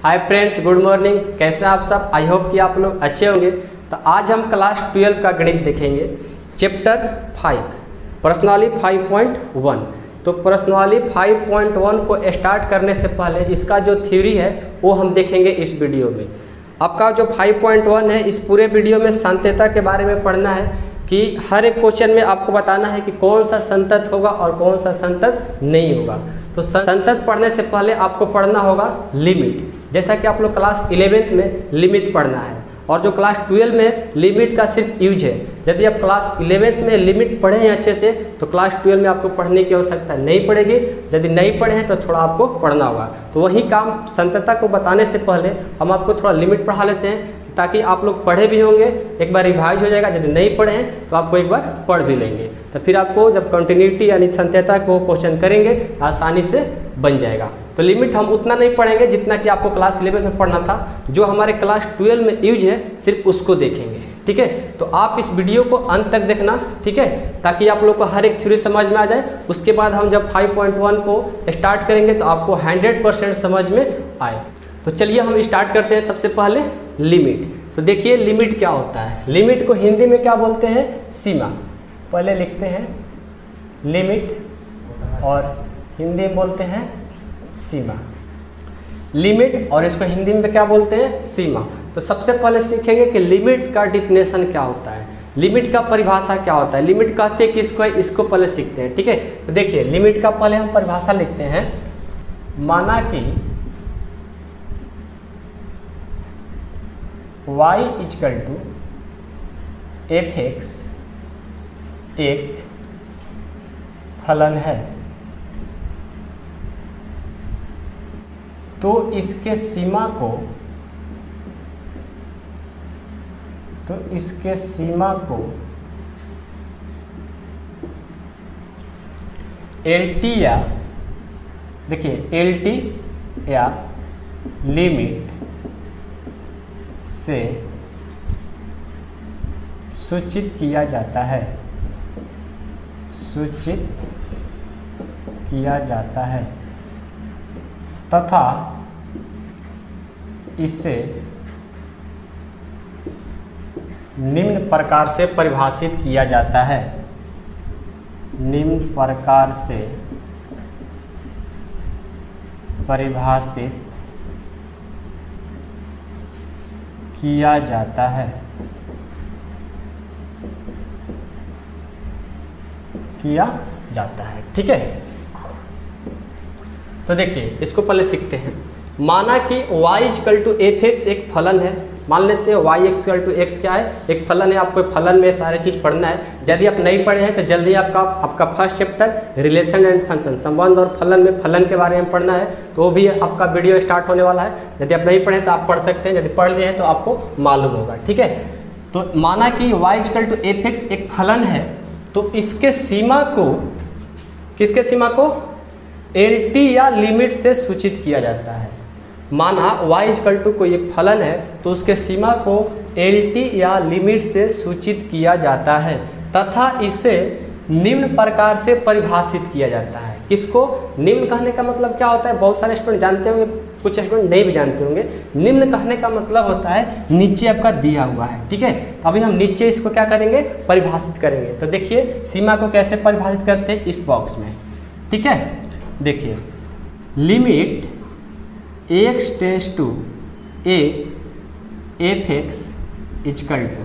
Hi friends, good morning. कैसे हैं आप सब? आई होप कि आप लोग अच्छे होंगे। तो आज हम क्लास 12 का गणित देखेंगे, चैप्टर 5 पर्सनाली 5.1। तो पर्सनाली 5.1 को स्टार्ट करने से पहले इसका जो थ्योरी है वो हम देखेंगे इस वीडियो में। आपका जो 5.1 है, इस पूरे वीडियो में संतता के बारे में पढ़ना है कि हर एक क्वेश्चन में आपको बताना है कि कौन सा संतत होगा और कौन सा संतत नहीं होगा। तो संतत पढ़ने से पहले आपको पढ़ना होगा लिमिट, जैसा कि आप लोग क्लास 11th में लिमिट पढ़ना है, और जो क्लास 12 में लिमिट का सिर्फ यूज है। यदि आप क्लास 11th में लिमिट पढ़े हैं अच्छे से तो क्लास 12 में आपको पढ़ने की आवश्यकता नहीं पड़ेगी। यदि नहीं पढ़े हैं तो थोड़ा आपको पढ़ना होगा। तो वही काम संतता को बताने से पहले हम आपको थोड़ा लिमिट पढ़ा लेते हैं, ताकि आप लोग पढ़े भी होंगे, एक बार रिवाइज हो जाएगा। यदि नहीं पढ़े हैं तो आपको एक बार पढ़ भी लेंगे, तो फिर आपको जब कंटिन्यूटी यानी संतता को क्वेश्चन करेंगे आसानी से बन जाएगा। तो लिमिट हम उतना नहीं पढ़ेंगे जितना कि आपको क्लास 11 में पढ़ना था। जो हमारे क्लास 12 में यूज है सिर्फ उसको देखेंगे, ठीक है। तो आप इस वीडियो को अंत तक देखना, ठीक है, ताकि आप लोग को हर एक थ्योरी समझ में आ जाए। उसके बाद हम जब 5.1 को स्टार्ट करेंगे तो आपको 100% समझ में आए। तो चलिए हम स्टार्ट करते हैं। सबसे पहले लिमिट। तो देखिए लिमिट क्या होता है। लिमिट को हिंदी में क्या बोलते हैं? सीमा। पहले लिखते हैं लिमिट और हिंदी में बोलते हैं सीमा। लिमिट और इसको हिंदी में क्या बोलते हैं? सीमा। तो सबसे पहले सीखेंगे कि लिमिट का डिफिनेशन क्या होता है, लिमिट का परिभाषा क्या होता है, लिमिट कहते हैं किसको है, इसको पहले सीखते हैं, ठीक है। तो देखिए लिमिट का पहले हम परिभाषा लिखते हैं। माना कि y इक्वल टू f(x) एक फलन है, तो इसके सीमा को LT या देखिए LT या लिमिट से सूचित किया जाता है, तथा इसे निम्न प्रकार से परिभाषित किया जाता है। निम्न प्रकार से परिभाषित किया जाता है, ठीक है। तो देखिए इसको पहले सीखते हैं। माना कि y इक्वल टू f(x) एक फलन है। मान लेते हैं y इक्वल टू x क्या है? एक फलन है। आपको फलन में सारे चीज़ पढ़ना है। यदि आप नहीं पढ़े हैं तो जल्दी आपका first chapter relation and function, संबंध और फलन में फलन के बारे में पढ़ना है, तो वो भी आपका वीडियो स्टार्ट होने वाला है। यदि आप नहीं पढ़े तो आप पढ़ सकते हैं, यदि पढ़ लिए हैं तो आपको मालूम होगा, ठीक है। तो माना कि y इक्वल टू f(x) एक फलन है, तो इसके सीमा को, किसके सीमा को? LT या लिमिट से सूचित किया जाता है। माना y इक्वल टू कोई एक फलन है तो उसके सीमा को LT या लिमिट से सूचित किया जाता है, तथा इसे निम्न प्रकार से परिभाषित किया जाता है। किसको? निम्न कहने का मतलब क्या होता है? बहुत सारे स्टूडेंट जानते होंगे, कुछ स्टूडेंट नहीं भी जानते होंगे। निम्न कहने का मतलब होता है नीचे आपका दिया हुआ है, ठीक है। तो अभी हम नीचे इसको क्या करेंगे? परिभाषित करेंगे। तो देखिए सीमा को कैसे परिभाषित करते हैं इस बॉक्स में, ठीक है। देखिए limit x tends to a f(x) equal to,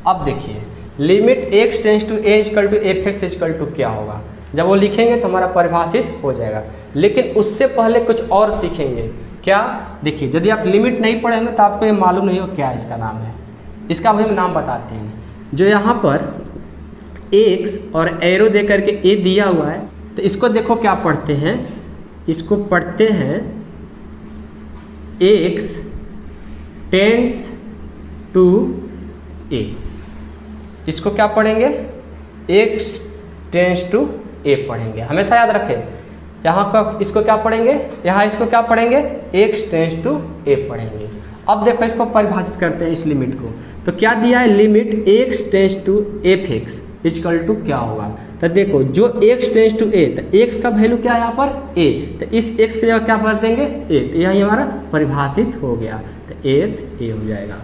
अब देखिए limit x tends to a equal to f(x) equal to क्या होगा? जब वो लिखेंगे तो हमारा परिभाषित हो जाएगा। लेकिन उससे पहले कुछ और सीखेंगे। क्या? देखिए यदि आप लिमिट नहीं पढ़ेंगे तो आपको ये मालूम नहीं हो क्या इसका नाम है। इसका भी हम नाम बताते हैं। जो यहाँ पर x और एरो दे करके a दिया हुआ है, तो इसको देखो क्या पढ़ते हैं? इसको पढ़ते हैं x टेंस टू a। इसको क्या पढ़ेंगे? x टेंस टू a पढ़ेंगे, हमेशा याद रखें। यहाँ का इसको क्या पढ़ेंगे? यहाँ इसको क्या पढ़ेंगे? x टेंस टू a पढ़ेंगे। अब देखो इसको परिभाषित करते हैं इस लिमिट को। तो क्या दिया है? Limit x tends to f(x) equal to क्या होगा? तो देखो जो x टेंस टू a, तो x का वैल्यू क्या है यहाँ पर a, तो इस x की जगह क्या भर देंगे a, तो यही हमारा परिभाषित हो गया, तो f a हो जाएगा।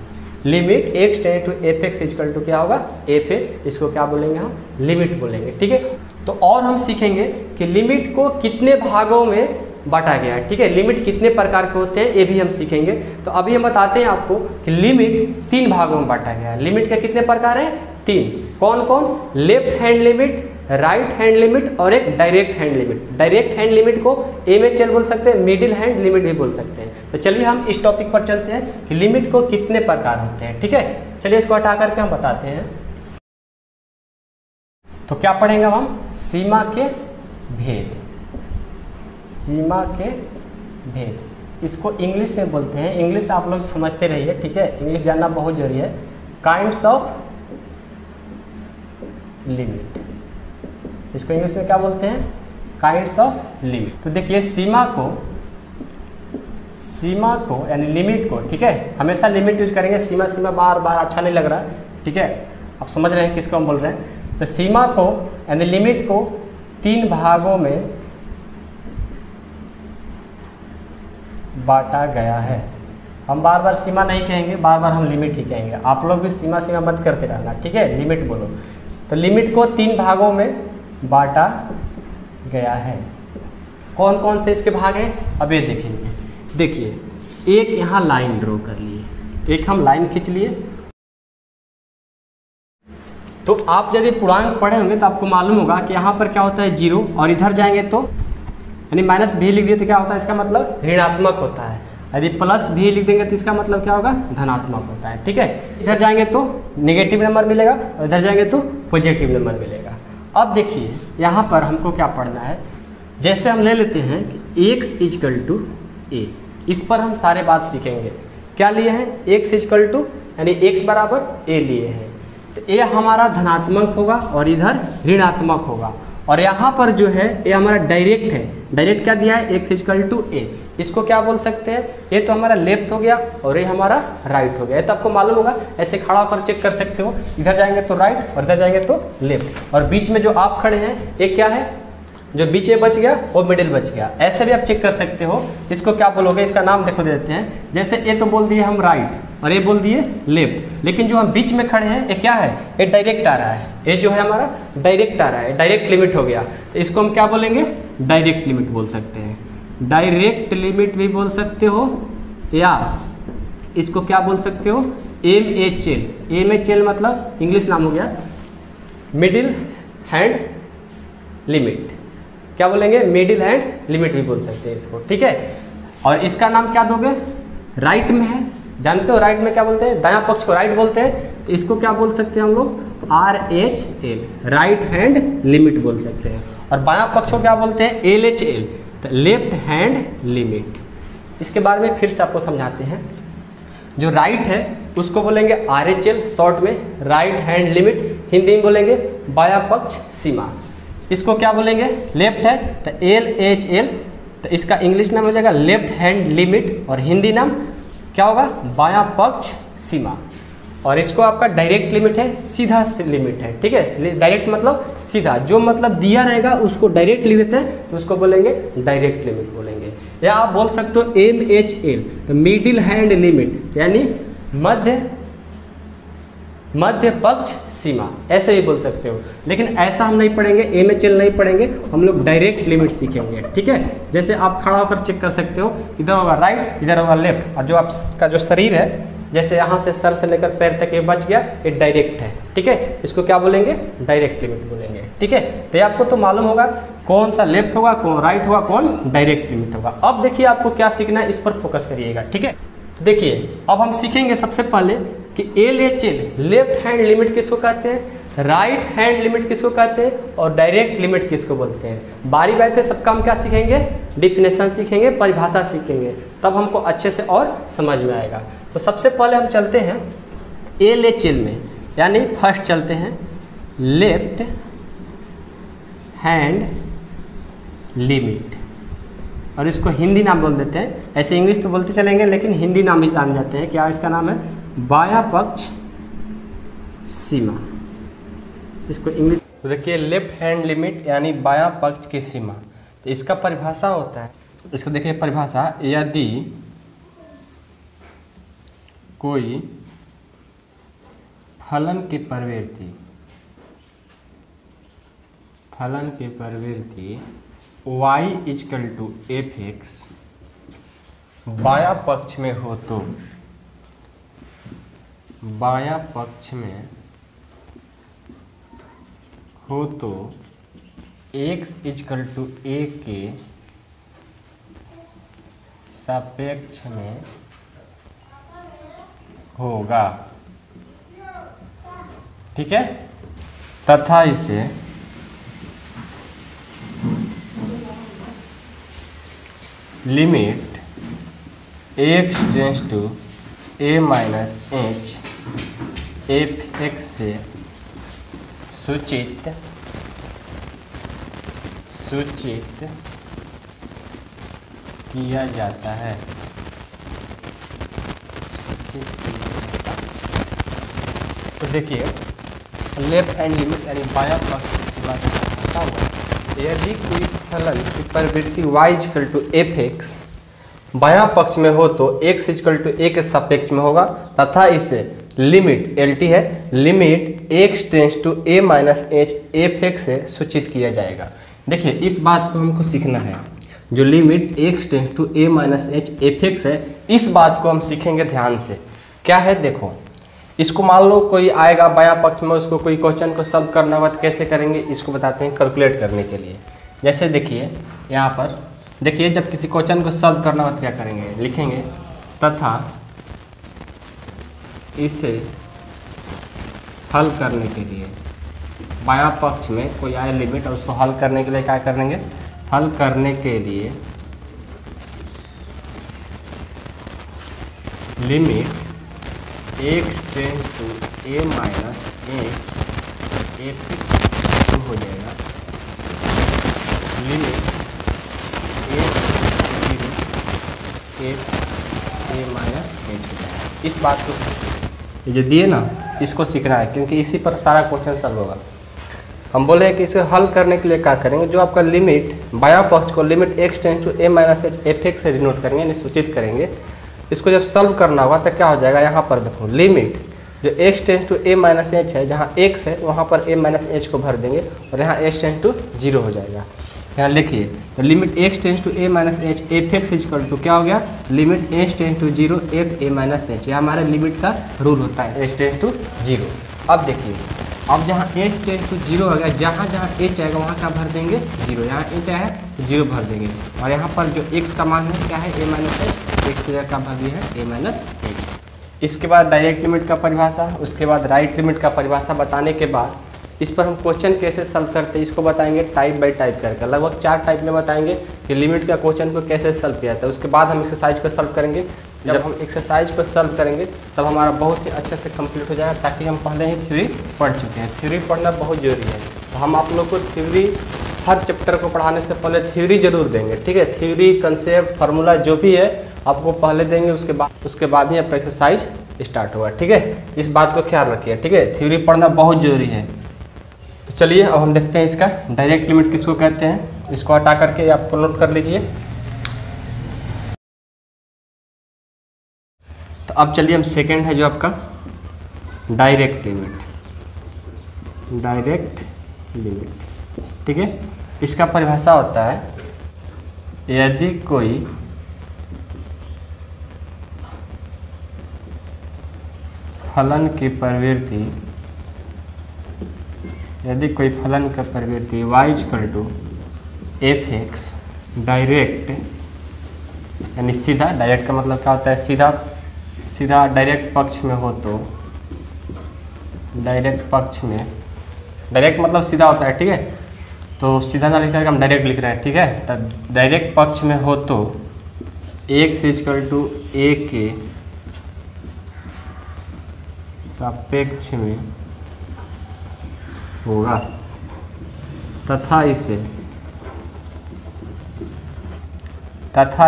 Limit x tends to F X equal to क्या होगा एफ ए, इसको क्या बोलेंगे हम लिमिट बोलेंगे, ठीक है। तो और हम सीखेंगे कि लिमिट को कितने भागों में बांटा गया है, ठीक है, लिमिट कितने प्रकार के होते हैं ये भी हम सीखेंगे। तो अभी हम बताते हैं आपको कि लिमिट 3 भागों में बांटा गया है। लिमिट के कितने प्रकार हैं 3, कौन कौन, left hand limit, right hand limit और एक direct hand limit. Direct hand limit को MHL बोल सकते हैं, मिडिल हैंड लिमिट भी बोल सकते हैं। तो चलिए हम इस टॉपिक पर चलते हैं कि लिमिट को कितने प्रकार होते हैं, ठीक है। चलिए इसको हटा करके हम बताते हैं। तो क्या पढ़ेंगे हम, सीमा के भेद, सीमा के भेद, इसको इंग्लिश में बोलते हैं, इंग्लिश आप लोग समझते रहिए, ठीक है, इंग्लिश जानना बहुत जरूरी है। काइंड्स ऑफ लिमिट, इसको इंग्लिश में क्या बोलते हैं, काइंड्स ऑफ लिमिट। तो देखिए सीमा को यानी लिमिट को, ठीक है, हमेशा लिमिट यूज करेंगे, सीमा सीमा बार बार अच्छा नहीं लग रहा है, ठीक है, आप समझ रहे हैं किसको हम बोल रहे हैं। तो सीमा को यानी लिमिट को 3 भागों में बांटा गया है। हम बार बार सीमा नहीं कहेंगे, बार बार हम लिमिट ही कहेंगे। आप लोग भी सीमा सीमा मत करते रहना, ठीक है, लिमिट बोलो। तो लिमिट को 3 भागों में बांटा गया है। कौन कौन से इसके भाग हैं अब ये देखेंगे। देखिए एक यहाँ लाइन ड्रॉ कर लिए, एक हम लाइन खींच लिए। तो आप यदि पूर्णांक पढ़े होंगे तो आपको मालूम होगा कि यहाँ पर क्या होता है 0, और इधर जाएंगे तो यानी माइनस भी लिख दिए तो क्या होता है, इसका मतलब ऋणात्मक होता है। यदि प्लस भी लिख देंगे तो इसका मतलब क्या होगा, धनात्मक होता है, ठीक है। इधर जाएंगे तो नेगेटिव नंबर मिलेगा और इधर जाएंगे तो पॉजिटिव नंबर मिलेगा। अब देखिए यहाँ पर हमको क्या पढ़ना है, जैसे हम ले लेते हैं कि x इक्वल टू ए, इस पर हम सारे बात सीखेंगे। क्या लिए हैं, x इक्वल टू यानी x बराबर a लिए हैं, तो a हमारा धनात्मक होगा और इधर ऋणात्मक होगा। और यहाँ पर जो है ये हमारा डायरेक्ट है, डायरेक्ट क्या दिया है x इक्वल टू ए, इसको क्या बोल सकते हैं, ये तो हमारा लेफ्ट हो गया और ये हमारा राइट हो गया। तो आपको मालूम होगा, ऐसे खड़ा होकर चेक कर सकते हो, इधर जाएंगे तो राइट और इधर जाएंगे तो लेफ्ट, और बीच में जो आप खड़े हैं ये क्या है, जो बीच में बच गया वो मिडिल बच गया। ऐसे भी आप चेक कर सकते हो, इसको क्या बोलोगे, इसका नाम देखो दे देते हैं। जैसे ये तो बोल दिए हम राइट और ये बोल दिए लेफ्ट, लेकिन जो हम बीच में खड़े हैं ये क्या है, ये डायरेक्ट आ रहा है, ये जो है हमारा डायरेक्ट आ रहा है, डायरेक्ट लिमिट हो गया। तो इसको हम क्या बोलेंगे, डायरेक्ट लिमिट बोल सकते हैं, डायरेक्ट लिमिट भी बोल सकते हो, या इसको क्या बोल सकते हो, MHL। MHL मतलब इंग्लिश नाम हो गया मिडिल हैंड लिमिट, क्या बोलेंगे, मिडिल हैंड लिमिट भी बोल सकते हैं इसको, ठीक है। और इसका नाम क्या दोगे, राइट में है, जानते हो राइट में क्या बोलते हैं, दायां पक्ष को राइट बोलते हैं, तो इसको क्या बोल सकते हैं हम लोग, RHL, राइट हैंड लिमिट बोल सकते हैं। और बायां पक्ष को क्या बोलते हैं, LHL, तो लेफ्ट हैंड लिमिट। इसके बारे में फिर से आपको समझाते हैं। जो राइट है उसको बोलेंगे RHL शॉर्ट में, राइट हैंड लिमिट, हिंदी में बोलेंगे बायां पक्ष सीमा। इसको क्या बोलेंगे, लेफ्ट है तो LHL, तो इसका इंग्लिश नाम हो जाएगा लेफ्ट हैंड लिमिट, और हिंदी नाम क्या होगा, बायां पक्ष सीमा। और इसको आपका डायरेक्ट लिमिट है, सीधा लिमिट है, ठीक है। डायरेक्ट मतलब सीधा, जो मतलब दिया रहेगा उसको डायरेक्ट लिख देते हैं तो उसको बोलेंगे डायरेक्ट लिमिट बोलेंगे। या आप बोल सकते हो MHL, तो मिडिल हैंड लिमिट यानी मध्य पक्ष सीमा, ऐसे ही बोल सकते हो। लेकिन ऐसा हम नहीं पढ़ेंगे, MHL नहीं पढ़ेंगे, हम लोग डायरेक्ट लिमिट सीखेंगे, ठीक है। जैसे आप खड़ा होकर चेक कर सकते हो, इधर होगा राइट, इधर होगा लेफ्ट, और जो आपका जो शरीर है जैसे यहाँ से सर से लेकर पैर तक ये बच गया, ये डायरेक्ट है, ठीक है। इसको क्या बोलेंगे, डायरेक्ट लिमिट बोलेंगे, ठीक है। तो ये आपको तो मालूम होगा कौन सा लेफ्ट होगा, कौन राइट होगा, कौन डायरेक्ट लिमिट होगा। अब देखिए आपको क्या सीखना है, इस पर फोकस करिएगा, ठीक है। तो देखिए अब हम सीखेंगे सबसे पहले कि LHL लेफ्ट हैंड लिमिट किसको कहते हैं, राइट हैंड लिमिट किसको कहते हैं, और डायरेक्ट लिमिट किसको बोलते हैं। बारी बारी से सबका हम क्या सीखेंगे, डिफिनेशन सीखेंगे, परिभाषा सीखेंगे, तब हमको अच्छे से और समझ में आएगा। तो सबसे पहले हम चलते हैं LHL में, यानी फर्स्ट चलते हैं लेफ्ट हैंड लिमिट, और इसको हिंदी नाम बोल देते हैं। ऐसे इंग्लिश तो बोलते चलेंगे लेकिन हिंदी नाम ही जान जाते हैं। क्या इसका नाम है, बायां पक्ष सीमा। इसको इंग्लिश तो देखिए लेफ्ट हैंड लिमिट यानी बायां पक्ष की सीमा, तो इसका परिभाषा होता है, इसका देखिए परिभाषा, यदि कोई फलन की प्रवृत्ति y equal to F X बायां पक्ष में हो तो x इक्वल टू a के सापेक्ष में होगा, ठीक है, तथा इसे limit x tends to a minus h F X से सूचित किया जाता है। तो देखिए लेफ्ट हैंड लिमिट यानी बायां पक्ष की सीमा क्या हुआ, यदि कोई फलन की प्रवृत्ति y equal to F X बायां पक्ष में हो तो x इक्वल टू a के सापेक्ष में होगा, तथा इसे लिमिट LT है, limit x tends to a minus h F X से सूचित किया जाएगा। देखिए इस बात को हमको सीखना है, जो limit x tends to a minus h F X है, इस बात को हम सीखेंगे ध्यान से। क्या है देखो, इसको मान लो कोई आएगा बायां पक्ष में, उसको कोई क्वेश्चन को सॉल्व करना होगा तो कैसे करेंगे, इसको बताते हैं कैलकुलेट करने के लिए। जैसे देखिए यहाँ पर देखिए, जब किसी क्वेश्चन को सॉल्व करना हो तो क्या करेंगे, लिखेंगे तथा इसे हल करने के लिए बायां पक्ष में कोई आए लिमिट और उसको हल करने के लिए क्या करेंगे, हल करने के लिए limit x tends to a minus h F X हो जाएगा, लिमिट a माइनस h हो जाएगा। इस बात को ये जो दिए ना, इसको सीखना है, क्योंकि इसी पर सारा क्वेश्चन सॉल्व होगा। हम बोले हैं कि इसे हल करने के लिए क्या करेंगे, जो आपका लिमिट बायां पक्ष को limit x tends to a minus h F X से डिनोट करेंगे, यानी सूचित करेंगे। इसको जब सॉल्व करना होगा तो क्या हो जाएगा, यहाँ पर देखो लिमिट जो x tends to a minus h है, जहाँ x है वहाँ पर a माइनस h को भर देंगे और यहाँ h टेंड्स टू 0 हो जाएगा। यहाँ लिखिए तो limit x tends to a minus h F X equal to क्या हो गया, limit h tends to 0 F a minus h, यह हमारे लिमिट का रूल होता है, h टेंड्स टू 0। अब देखिए, अब जहाँ h टेंड्स टू 0 हो गया, जहाँ जहाँ h आएगा वहाँ क्या भर देंगे 0, यहाँ h आया है 0 भर देंगे, और यहाँ पर जो x का मान है क्या है a माइनस h, x की जगह का भर दिया है a माइनस h। इसके बाद डायरेक्ट लिमिट का परिभाषा, उसके बाद राइट लिमिट का परिभाषा बताने के बाद इस पर हम क्वेश्चन कैसे सॉल्व करते हैं इसको बताएंगे टाइप बाय टाइप करके, लगभग 4 टाइप में बताएंगे कि लिमिट का क्वेश्चन को कैसे सॉल्व किया जाता है। उसके बाद हम एक्सरसाइज को सॉल्व करेंगे। जब हम एक्सरसाइज को सॉल्व करेंगे तब हमारा बहुत ही अच्छे से कंप्लीट हो जाएगा, ताकि हम पहले ही थ्योरी पढ़ चुके हैं। थ्योरी पढ़ना बहुत जरूरी है, तो हम आप लोग को थ्योरी हर चैप्टर को पढ़ाने से पहले थ्योरी जरूर देंगे, ठीक है। थ्योरी कंसेप्ट फार्मूला जो भी है आपको पहले देंगे, उसके बाद ही आपका एक्सरसाइज स्टार्ट होगा, ठीक है। इस बात को ख्याल रखिए, ठीक है। थ्योरी पढ़ना बहुत जरूरी है। तो चलिए अब हम देखते हैं इसका डायरेक्ट लिमिट किसको कहते हैं, इसको हटा करके आपको नोट कर लीजिए। तो अब चलिए हम सेकंड है जो आपका डायरेक्ट लिमिट, डायरेक्ट लिमिट, ठीक है। इसका परिभाषा होता है, यदि कोई फलन की प्रवृत्ति, यदि कोई फलन का प्रवृत्ति y equal to F X direct, यानी सीधा, डायरेक्ट का मतलब क्या होता है, सीधा सीधा डायरेक्ट पक्ष में हो तो, डायरेक्ट पक्ष में, डायरेक्ट मतलब सीधा होता है, ठीक है। तो सीधा ना लिख करके हम डायरेक्ट लिख रहे हैं, ठीक है। तो डायरेक्ट पक्ष में हो तो x इक्वल टू a के सापेक्ष में होगा, तथा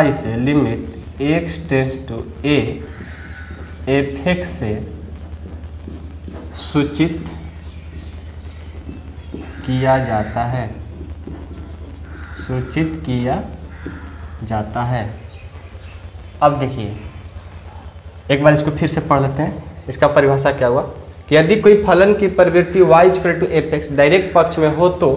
इसे limit x tends to a F X से सूचित किया जाता है, सूचित किया जाता है। अब देखिए एक बार इसको फिर से पढ़ लेते हैं। इसका परिभाषा क्या हुआ कि यदि कोई फलन की प्रवृत्ति y equal to F X direct पक्ष में हो तो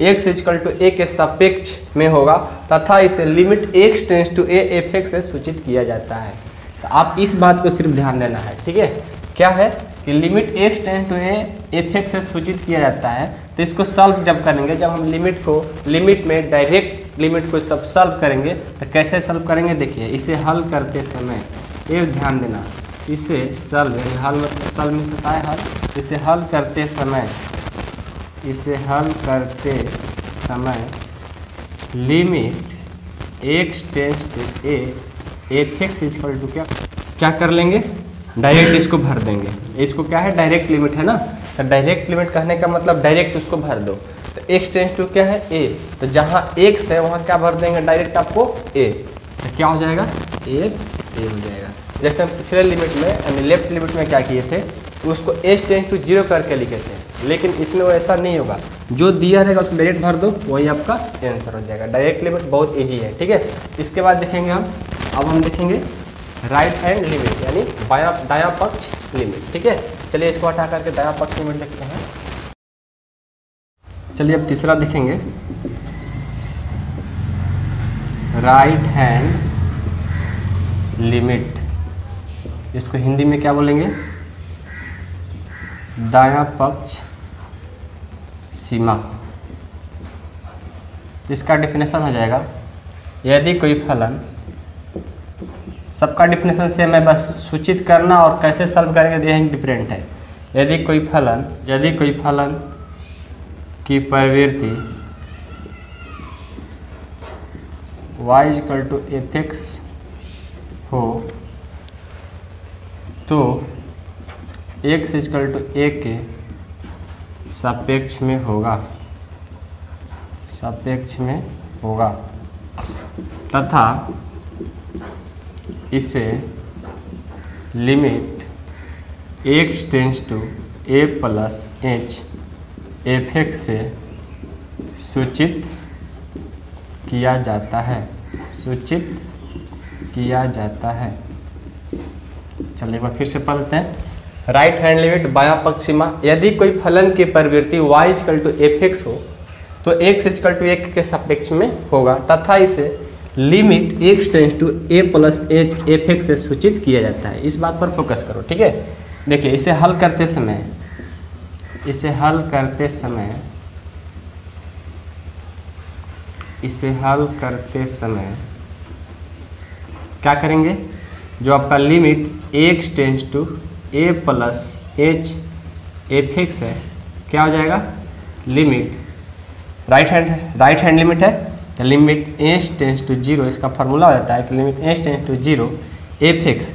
x इक्वल टू a के सापेक्ष में होगा तथा इसे limit x tends to a F X से सूचित किया जाता है। तो आप इस बात को सिर्फ ध्यान देना है, ठीक है। क्या है कि limit x tends to a F X से सूचित किया जाता है। तो इसको सॉल्व जब करेंगे, जब हम लिमिट में डायरेक्ट लिमिट को सब सॉल्व करेंगे तो कैसे सॉल्व करेंगे, देखिए इसे हल करते समय एक ध्यान देना, इसे सॉल्व यानी हल मतलब सॉल्व में सकता है हल, इसे हल करते समय limit x tends to a F X equal to क्या कर लेंगे, डायरेक्ट इसको भर देंगे। इसको क्या है, डायरेक्ट लिमिट है ना, तो डायरेक्ट लिमिट कहने का मतलब डायरेक्ट उसको भर दो। तो x टेंस टू क्या है a, तो जहाँ x है वहाँ क्या भर देंगे डायरेक्ट आपको a, तो क्या हो जाएगा a हो जाएगा। जैसे हम पिछले लिमिट में यानी लेफ्ट लिमिट में क्या किए थे, उसको h टेंस टू 0 करके लिखे थे, लेकिन इसमें वो ऐसा नहीं होगा। जो दिया रहेगा उसको डायरेक्ट भर दो, वही आपका आंसर हो जाएगा। डायरेक्ट लिमिट बहुत इजी है, ठीक है। इसके बाद देखेंगे अब हम देखेंगे राइट हैंड लिमिट यानी दायां पक्ष लिमिट, ठीक है। चलिए इसको हटा करके दायां पक्ष लिमिट देखते हैं। चलिए अब तीसरा देखेंगे राइट हैंड लिमिट। इसको हिंदी में क्या बोलेंगे, दायां पक्ष सीमा। इसका डेफिनेशन हो जाएगा, यदि कोई फलन, सबका डेफिनेशन सेम है, बस सूचित करना और कैसे सॉल्व करेंगे यही डिफरेंट है। यदि कोई फलन की प्रवृत्ति y equal to F X हो तो x इक्वल टू a के सापेक्ष में होगा तथा इसे limit x tends to a plus h F X से सूचित किया जाता है। चलिए एक बार फिर से पढ़ते हैं। राइट हैंड लिमिट बायां पक्ष सीमा। यदि कोई फलन की प्रवृत्ति y equal to F X हो तो x इक्वल टू 1 के सापेक्ष में होगा तथा इसे limit x tends to a plus h F X से सूचित किया जाता है। इस बात पर फोकस करो, ठीक है। देखिए इसे हल करते समय क्या करेंगे, जो आपका limit x tends to a plus h F X है क्या हो जाएगा, लिमिट राइट हैंड लिमिट है तो लिमिट h टेंस टू 0, इसका फार्मूला हो जाता है कि limit h tends to 0 F X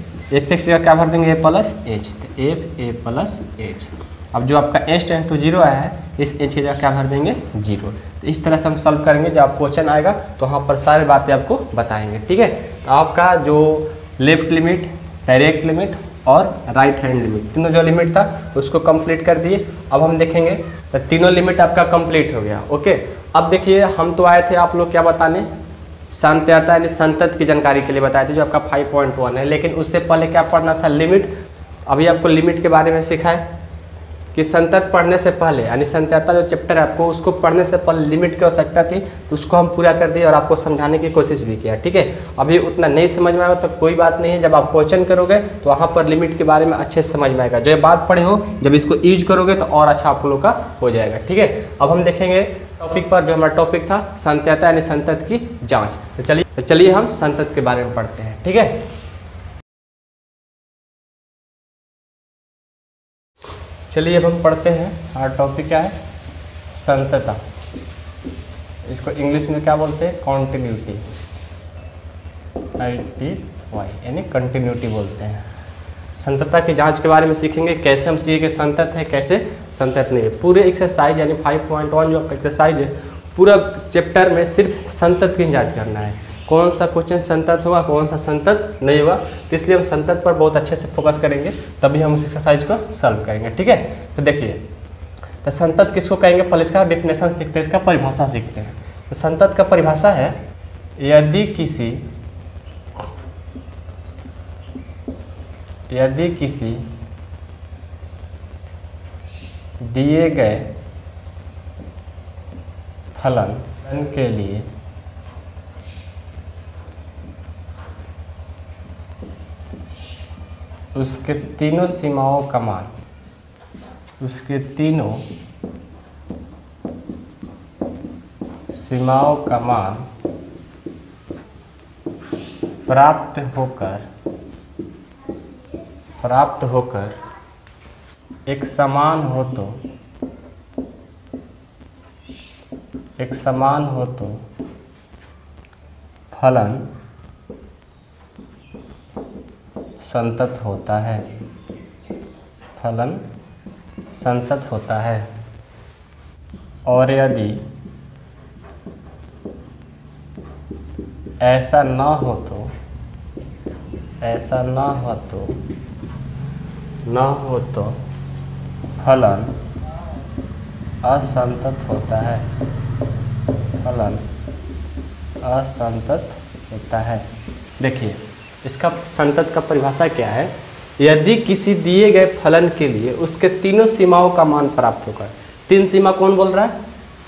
का क्या भर देंगे a प्लस h, तो एफ a प्लस h। अब जो आपका h टेंस टू 0 आया है इस h की जगह क्या भर देंगे 0। तो इस तरह से हम सॉल्व करेंगे, जब आप क्वेश्चन आएगा तो वहाँ पर सारी बातें आपको बताएंगे, ठीक है। तो आपका जो लेफ्ट लिमिट, डायरेक्ट लिमिट और राइट हैंड लिमिट, तीनों जो लिमिट था उसको कंप्लीट कर दिए। अब हम देखेंगे तो तीनों लिमिट आपका कंप्लीट हो गया, ओके। अब देखिए हम तो आए थे आप लोग क्या बताने, संत्यता यानी संतत की जानकारी के लिए बताए थे जो आपका 5.1 है, लेकिन उससे पहले क्या पढ़ना था, लिमिट। अभी आपको लिमिट के बारे में सीखा है कि संतत पढ़ने से पहले यानी संत्यता जो चैप्टर है आपको उसको पढ़ने से पहले लिमिट की आवश्यकता थी, तो उसको हम पूरा कर दिए और आपको समझाने की कोशिश भी किया, ठीक है। अभी उतना नहीं समझ में आएगा तो कोई बात नहीं है, जब आप क्वेश्चन करोगे तो वहाँ पर लिमिट के बारे में अच्छे से समझ में आएगा। जो बात पढ़े हो जब इसको यूज करोगे तो और अच्छा आप लोगों का हो जाएगा, ठीक है। अब हम देखेंगे टॉपिक पर, जो हमारा टॉपिक था संत्यता यानी संतत की जाँच। तो चलिए हम संतत के बारे में पढ़ते हैं, ठीक है। चलिए अब हम पढ़ते हैं, हमारा टॉपिक क्या है, संतता। इसको इंग्लिश में क्या बोलते हैं, कॉन्टिन्यूटी, ITY यानी कंटिन्यूटी बोलते हैं। संतता की जांच के बारे में सीखेंगे, कैसे हम सीखेंगे संतत है कैसे संतत नहीं है। पूरे एक्सरसाइज यानी 5.1 जो आपका एक्सरसाइज है, पूरा चैप्टर में सिर्फ संतत की जाँच करना है, कौन सा क्वेश्चन संतत होगा कौन सा संतत नहीं होगा। तो इसलिए हम संतत पर बहुत अच्छे से फोकस करेंगे, तभी हम उस एक्सरसाइज को सॉल्व करेंगे, ठीक है। तो देखिए तो संतत किसको कहेंगे, पहले इसका डेफिनेशन सीखते हैं, इसका परिभाषा सीखते हैं। तो संतत का परिभाषा है, यदि किसी दिए गए फलन के लिए उसके तीनों सीमाओं का मान, उसके तीनों सीमाओं का मान प्राप्त होकर एक समान हो तो फलन संतत होता है, फलन संतत होता है। और यदि ऐसा न हो तो फलन असंतत होता है, फलन असंतत होता है। देखिए इसका संतत का परिभाषा क्या है, यदि किसी दिए गए फलन के लिए उसके तीनों सीमाओं का मान प्राप्त होकर, तीन सीमा कौन बोल रहा है,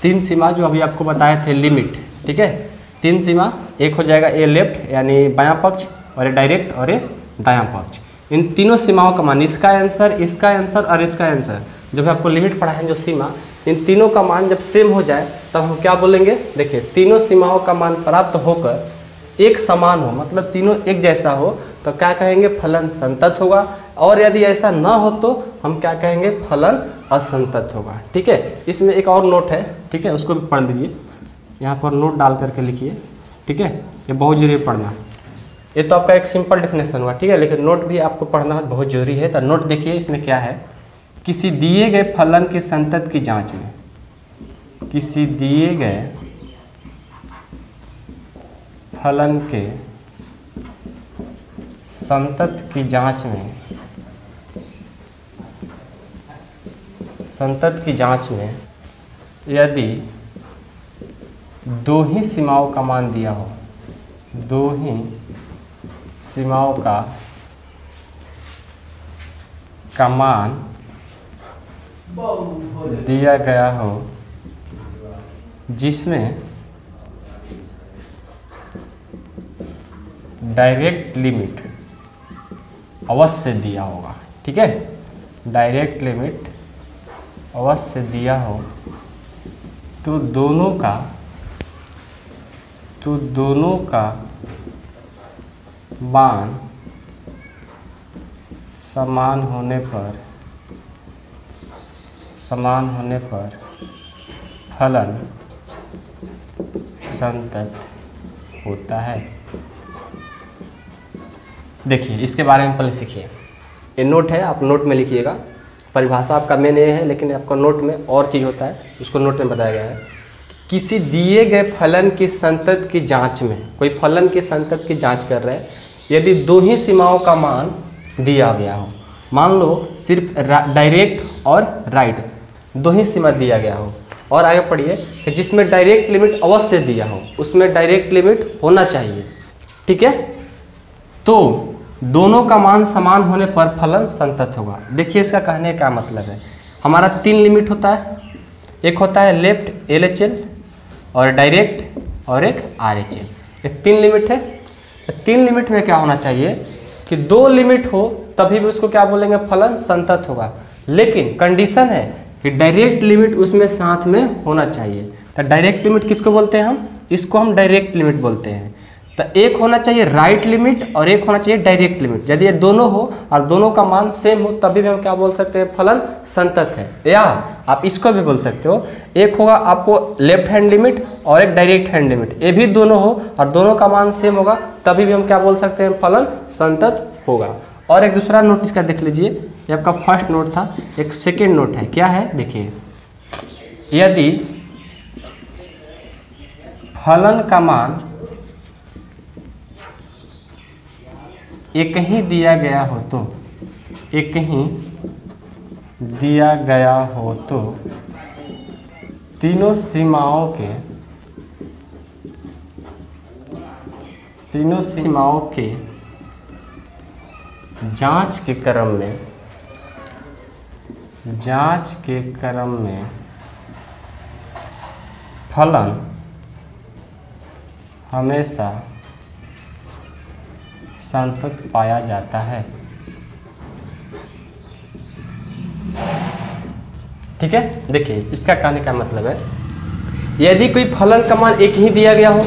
तीन सीमा जो अभी आपको बताए थे लिमिट, ठीक है। तीन सीमा, एक हो जाएगा ए लेफ्ट यानी बायां पक्ष, और ए डायरेक्ट और ए दायां पक्ष। इन तीनों सीमाओं का मान, इसका आंसर, इसका आंसर और इसका आंसर, जो भी आपको लिमिट पढ़ा है जो सीमा, इन तीनों का मान जब सेम हो जाए तब हम क्या बोलेंगे, देखिए तीनों सीमाओं का मान प्राप्त होकर एक समान हो, मतलब तीनों एक जैसा हो, तो क्या कहेंगे, फलन संतत होगा। और यदि ऐसा न हो तो हम क्या कहेंगे, फलन असंतत होगा, ठीक है। इसमें एक और नोट है, ठीक है, उसको भी पढ़ लीजिए, यहाँ पर नोट डाल करके लिखिए, ठीक है, ये बहुत जरूरी है पढ़ना। ये तो आपका एक सिंपल डेफिनेशन हुआ, ठीक है, लेकिन नोट भी आपको पढ़ना बहुत जरूरी है। तो नोट देखिए इसमें क्या है, किसी दिए गए फलन के संतत की जांच में, किसी दिए गए फलन के संतत की जांच में, संतत की जांच में यदि दो ही सीमाओं का मान दिया हो, दो ही सीमाओं का मान दिया गया हो, जिसमें डायरेक्ट लिमिट अवश्य दिया होगा, ठीक है, डायरेक्ट लिमिट अवश्य दिया हो, तो दोनों का मान समान होने पर फलन संतत होता है। देखिए इसके बारे में पहले सीखिए, ये नोट है, आप नोट में लिखिएगा। परिभाषा आपका मेन ये है, लेकिन आपका नोट में और चीज़ होता है, उसको नोट में बताया गया है। किसी दिए गए फलन की संतत की जांच में, कोई फलन की संतत की जांच कर रहे हैं, यदि दो ही सीमाओं का मान दिया गया हो, मान लो सिर्फ डायरेक्ट और राइट दो ही सीमा दिया गया हो, और आगे पढ़िए कि जिसमें डायरेक्ट लिमिट अवश्य दिया हो, उसमें डायरेक्ट लिमिट होना चाहिए, ठीक है, तो दोनों का मान समान होने पर फलन संतत होगा। देखिए इसका कहने का मतलब है, हमारा तीन लिमिट होता है, एक होता है लेफ्ट LHL और डायरेक्ट और एक RHL, ये तीन लिमिट है। तीन लिमिट में क्या होना चाहिए कि दो लिमिट हो तभी भी उसको क्या बोलेंगे, फलन संतत होगा, लेकिन कंडीशन है कि डायरेक्ट लिमिट उसमें साथ में होना चाहिए। तो डायरेक्ट लिमिट किसको बोलते हैं हम, इसको हम डायरेक्ट लिमिट बोलते हैं। तो एक होना चाहिए राइट लिमिट और एक होना चाहिए डायरेक्ट लिमिट, यदि ये दोनों हो और दोनों का मान सेम हो तभी भी हम क्या बोल सकते हैं, फलन संतत है। या आप इसको भी बोल सकते हो, एक होगा आपको लेफ्ट हैंड लिमिट और एक डायरेक्ट हैंड लिमिट, ये भी दोनों हो और दोनों का मान सेम होगा तभी भी हम क्या बोल सकते हैं, फलन संतत होगा। और एक दूसरा नोट इसका देख लीजिए, ये आपका फर्स्ट नोट था, एक सेकेंड नोट है, क्या है देखिए, यदि फलन का मान एक ही दिया गया हो तो, एक ही दिया गया हो तो तीनों सीमाओं के जांच के क्रम में फलन हमेशा संतत पाया जाता है। ठीक है, देखिए इसका कहने का मतलब है, यदि कोई फलन का मान एक ही दिया गया हो,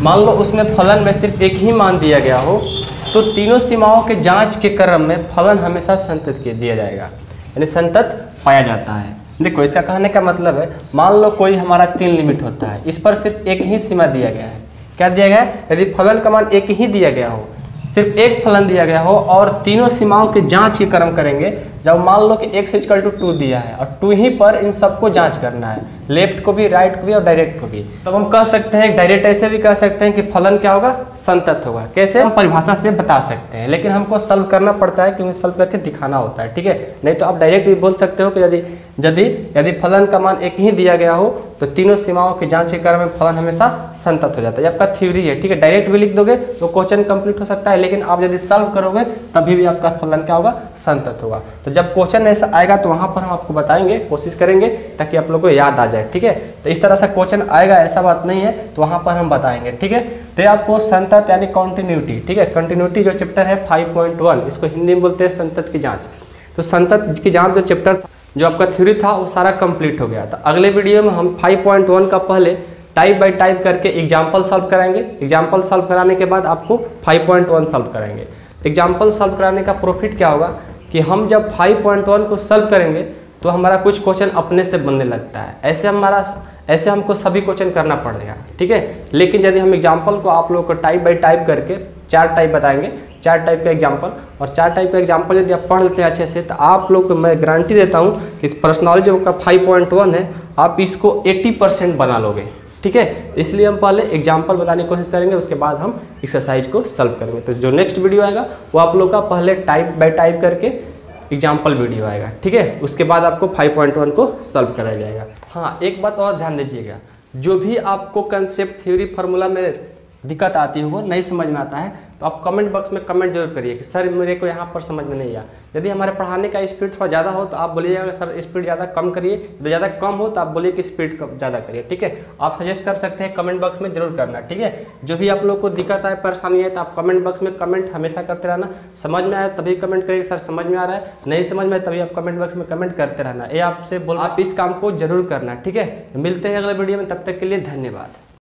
मान लो उसमें फलन में सिर्फ एक ही मान दिया गया हो, तो तीनों सीमाओं के जांच के क्रम में फलन हमेशा संतत दिया जाएगा, यानी संतत पाया जाता है। देखो इसका कहने का मतलब है, मान लो कोई हमारा 3 लिमिट होता है, इस पर सिर्फ एक ही सीमा दिया गया है। क्या दिया गया है? यदि फलन का मान एक ही दिया गया हो, सिर्फ एक फलन दिया गया हो और तीनों सीमाओं के जांच के क्रम करेंगे, जब मान लो कि x इक्वल टू 2 दिया है और 2 ही पर इन सबको जांच करना है, लेफ्ट को भी, राइट को भी और डायरेक्ट को भी, तब हम कह सकते हैं डायरेक्ट ऐसे भी कह सकते हैं कि फलन क्या होगा? संतत होगा। कैसे? हम परिभाषा से बता सकते हैं, लेकिन हमको सॉल्व करना पड़ता है क्योंकि सॉल्व करके दिखाना होता है। ठीक है, नहीं तो आप डायरेक्ट भी बोल सकते हो कि यदि फलन का मान एक ही दिया गया हो तो तीनों सीमाओं के जांच के क्रम में फलन हमेशा संतत हो जाता है। ये आपका थ्योरी है। ठीक है, डायरेक्ट भी लिख दोगे तो क्वेश्चन कंप्लीट हो सकता है, लेकिन आप यदि सॉल्व करोगे तभी भी आपका फलन क्या होगा? संतत होगा। तो जब क्वेश्चन ऐसा आएगा तो वहां पर हम आपको बताएंगे, कोशिश करेंगे ताकि आप लोग को याद आ जाए। ठीक है, तो इस तरह से क्वेश्चन आएगा, ऐसा बात नहीं है, तो वहां पर हम बताएंगे। ठीक है, तो आपको संतत यानी कॉन्टिन्यूटी, ठीक है, कंटिन्यूटी जो चैप्टर है 5.1, इसको हिंदी में बोलते हैं संतत की जाँच। तो संतत की जाँच जो चैप्टर जो आपका थ्योरी था वो सारा कंप्लीट हो गया था। अगले वीडियो में हम 5.1 का पहले टाइप बाय टाइप करके एग्जाम्पल सॉल्व कराएंगे। एग्जाम्पल सॉल्व कराने के बाद आपको 5.1 सॉल्व कराएंगे। एग्जाम्पल सॉल्व कराने का प्रॉफिट क्या होगा कि हम जब 5.1 को सॉल्व करेंगे तो हमारा कुछ क्वेश्चन अपने से बनने लगता है। ऐसे हमको सभी क्वेश्चन करना पड़ेगा। ठीक है, लेकिन यदि हम एग्जाम्पल को आप लोगों को टाइप बाय टाइप करके 4 टाइप बताएंगे, 4 टाइप का एग्जाम्पल, और 4 टाइप का एग्जाम्पल यदि आप पढ़ लेते हैं अच्छे से, तो आप लोग को मैं गारंटी देता हूँ कि पर्सनॉलिटी जो का 5.1 है आप इसको 80% बना लोगे। ठीक है, इसलिए हम पहले एग्जाम्पल बताने की कोशिश करेंगे, उसके बाद हम एक्सरसाइज को सॉल्व करेंगे। तो जो नेक्स्ट वीडियो आएगा वो आप लोग का पहले टाइप बाय टाइप करके एग्जाम्पल वीडियो आएगा। ठीक है, उसके बाद आपको 5.1 को सॉल्व कराया जाएगा। हाँ, एक बात और ध्यान दीजिएगा, जो भी आपको कंसेप्ट, थ्योरी, फार्मूला में दिक्कत आती है, वो नहीं समझ में आता है, तो आप कमेंट बॉक्स में कमेंट जरूर करिए कि सर मेरे को यहाँ पर समझ में नहीं आया। यदि हमारे पढ़ाने का स्पीड थोड़ा ज़्यादा हो तो आप बोलिएगा सर स्पीड ज़्यादा कम करिए, यदि ज़्यादा कम हो तो आप बोलिए कि स्पीड ज़्यादा करिए। ठीक है, आप सजेस्ट कर सकते हैं, कमेंट बॉक्स में जरूर करना। ठीक है, जो भी आप लोग को दिक्कत आए, परेशानी है, तो आप कमेंट बॉक्स में कमेंट हमेशा करते रहना। समझ में आए तभी कमेंट करिए सर समझ में आ रहा है, नहीं समझ में आए तभी आप कमेंट बॉक्स में कमेंट करते रहना। ये आपसे बोल, आप इस काम को जरूर करना। ठीक है, मिलते हैं अगले वीडियो में, तब तक के लिए धन्यवाद।